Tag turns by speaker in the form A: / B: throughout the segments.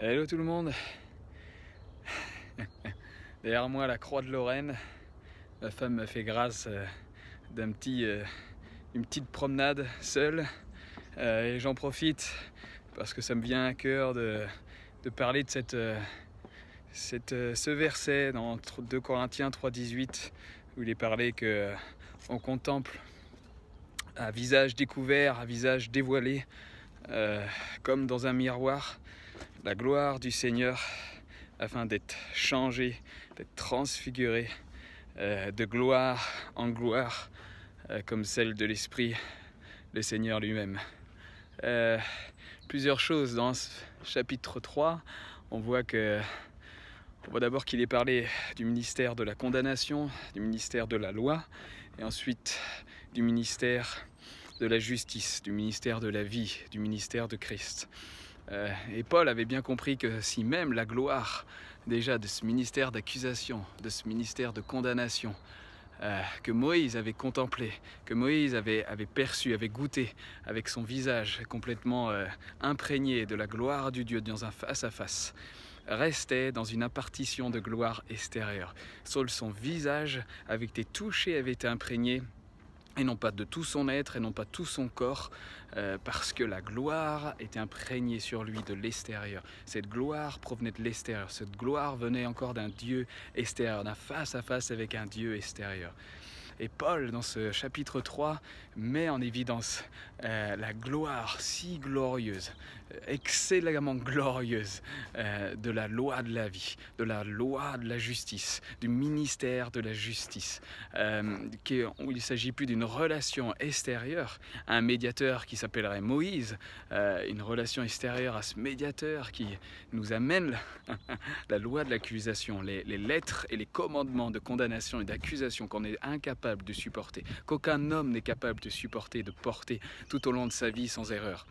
A: Hello tout le monde. Derrière moi la croix de Lorraine. Ma femme m'a fait grâce d'une petite promenade seule. Et j'en profite parce que ça me vient à cœur de parler de ce verset dans 2 Corinthiens 3,18 où il est parlé qu'on contemple à visage découvert, à visage dévoilé, comme dans un miroir, la gloire du Seigneur, afin d'être changé, d'être transfiguré de gloire en gloire, comme celle de l'Esprit, le Seigneur lui-même. Plusieurs choses dans ce chapitre 3. On voit d'abord qu'il est parlé du ministère de la condamnation, du ministère de la loi, et ensuite du ministère de la justice, du ministère de la vie, du ministère de Christ. Et Paul avait bien compris que si même la gloire déjà de ce ministère d'accusation, de ce ministère de condamnation, que Moïse avait contemplé, que Moïse avait perçu, avait goûté avec son visage complètement imprégné de la gloire du Dieu dans un face-à-face, restait dans une impartition de gloire extérieure. Seul son visage avait été touché, avait été imprégné, et non pas de tout son être, et non pas tout son corps, parce que la gloire était imprégnée sur lui de l'extérieur. Cette gloire provenait de l'extérieur, cette gloire venait encore d'un Dieu extérieur, d'un face-à-face avec un Dieu extérieur. Et Paul, dans ce chapitre 3, met en évidence la gloire si glorieuse, excellemment glorieuse de la loi de la vie, de la loi de la justice, du ministère de la justice, où il ne s'agit plus d'une relation extérieure, un médiateur qui s'appellerait Moïse, une relation extérieure à ce médiateur qui nous amène la loi de l'accusation, les lettres et les commandements de condamnation et d'accusation qu'on est incapable de supporter, qu'aucun homme n'est capable de supporter, de porter tout au long de sa vie sans erreur.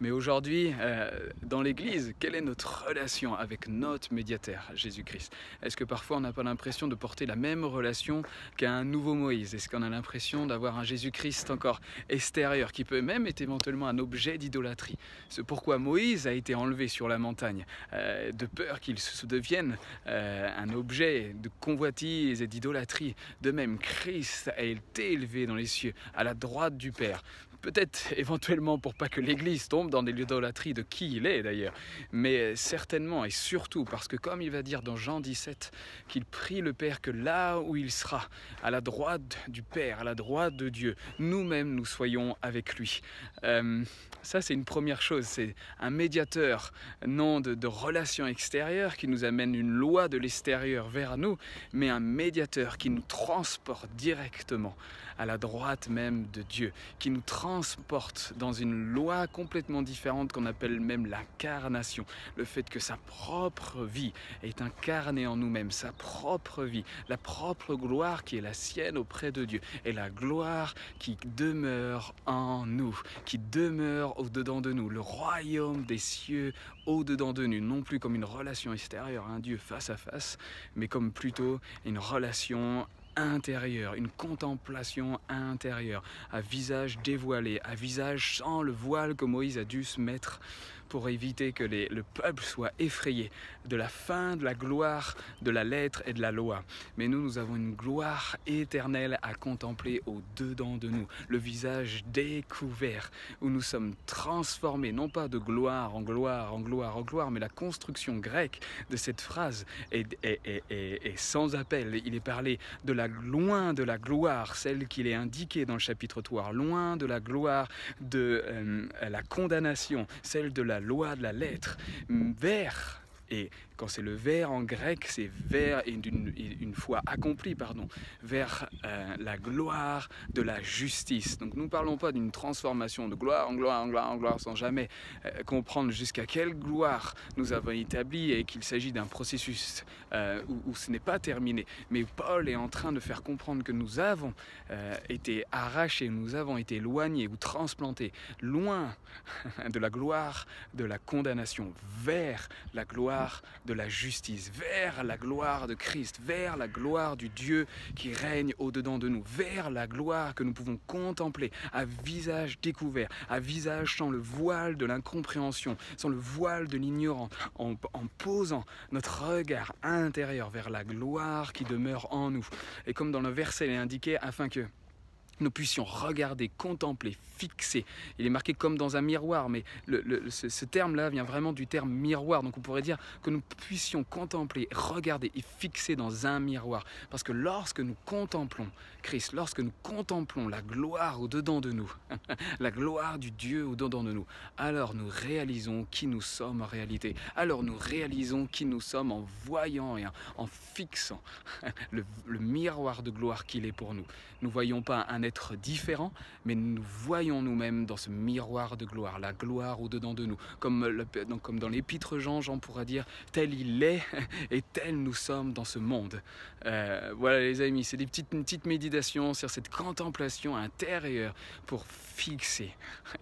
A: Mais aujourd'hui, dans l'Église, quelle est notre relation avec notre médiateur, Jésus-Christ? Est-ce que parfois on n'a pas l'impression de porter la même relation qu'à un nouveau Moïse? Est-ce qu'on a l'impression d'avoir un Jésus-Christ encore extérieur, qui peut même être éventuellement un objet d'idolâtrie? C'est pourquoi Moïse a été enlevé sur la montagne, de peur qu'il se devienne un objet de convoitise et d'idolâtrie. De même, Christ a été élevé dans les cieux, à la droite du Père. Peut-être éventuellement pour pas que l'Église tombe dans l'idolâtrie de qui il est d'ailleurs, mais certainement et surtout parce que comme il va dire dans Jean 17, qu'il prie le Père que là où il sera, à la droite du Père, à la droite de Dieu, nous-mêmes nous soyons avec lui. Ça c'est une première chose, c'est un médiateur, non de relations extérieures qui nous amène une loi de l'extérieur vers nous, mais un médiateur qui nous transporte directement à la droite même de Dieu, qui nous transporte dans une loi complètement différente qu'on appelle même l'incarnation. Le fait que sa propre vie est incarnée en nous-mêmes, sa propre vie, la propre gloire qui est la sienne auprès de Dieu, et la gloire qui demeure en nous, qui demeure au-dedans de nous, le royaume des cieux au-dedans de nous, non plus comme une relation extérieure, un Dieu face à face, mais comme plutôt une relation intérieure, une contemplation intérieure, à visage dévoilé, à visage sans le voile que Moïse a dû se mettre pour éviter que le peuple soit effrayé de la fin de la gloire de la lettre et de la loi. Mais nous avons une gloire éternelle à contempler au-dedans de nous, le visage découvert, où nous sommes transformés, non pas de gloire en gloire, en gloire en gloire, mais la construction grecque de cette phrase est sans appel. Il est parlé de loin de la gloire, celle qu'il est indiquée dans le chapitre 3, loin de la gloire de la condamnation, celle de la loi de la lettre, vers, et quand c'est le vers en grec, c'est vers une fois accompli, vers la gloire de la justice. Donc nous ne parlons pas d'une transformation de gloire en gloire en gloire en gloire sans jamais comprendre jusqu'à quelle gloire nous avons établi et qu'il s'agit d'un processus où ce n'est pas terminé. Mais Paul est en train de faire comprendre que nous avons été arrachés, nous avons été éloignés ou transplantés loin de la gloire de la condamnation vers la gloire de la justice, vers la gloire de Christ, vers la gloire du Dieu qui règne au-dedans de nous, vers la gloire que nous pouvons contempler à visage découvert, à visage sans le voile de l'incompréhension, sans le voile de l'ignorance, en posant notre regard intérieur vers la gloire qui demeure en nous. Et comme dans le verset il est indiqué, afin que nous puissions regarder, contempler, fixer. Il est marqué comme dans un miroir, mais ce terme-là vient vraiment du terme miroir. Donc on pourrait dire que nous puissions contempler, regarder et fixer dans un miroir. Parce que lorsque nous contemplons Christ, lorsque nous contemplons la gloire au-dedans de nous, la gloire du Dieu au-dedans de nous, alors nous réalisons qui nous sommes en réalité. Alors nous réalisons qui nous sommes en voyant et en fixant le miroir de gloire qu'il est pour nous. Nous ne voyons pas un être différent, mais nous voyons nous-mêmes dans ce miroir de gloire, la gloire au-dedans de nous. Comme dans l'épître Jean pourra dire, tel il est et tel nous sommes dans ce monde. Voilà les amis, c'est une petite méditation sur cette contemplation intérieure pour fixer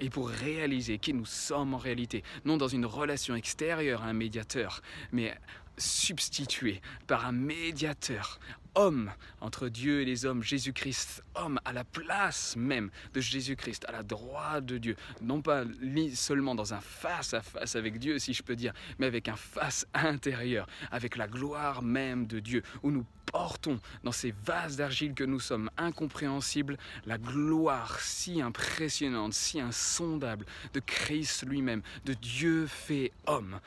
A: et pour réaliser qui nous sommes en réalité. Non dans une relation extérieure à un médiateur, mais substitué par un médiateur, homme entre Dieu et les hommes, Jésus-Christ, homme à la place même de Jésus-Christ, à la droite de Dieu, non pas seulement dans un face-à-face avec Dieu, si je peux dire, mais avec un face intérieur, avec la gloire même de Dieu, où nous portons dans ces vases d'argile que nous sommes incompréhensibles, la gloire si impressionnante, si insondable de Christ lui-même, de Dieu fait homme.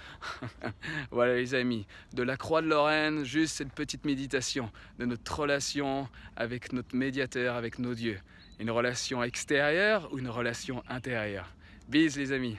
A: Voilà les amis, de la Croix de Lorraine, juste cette petite méditation de notre relation avec notre médiateur, avec nos dieux. Une relation extérieure ou une relation intérieure? Bis les amis.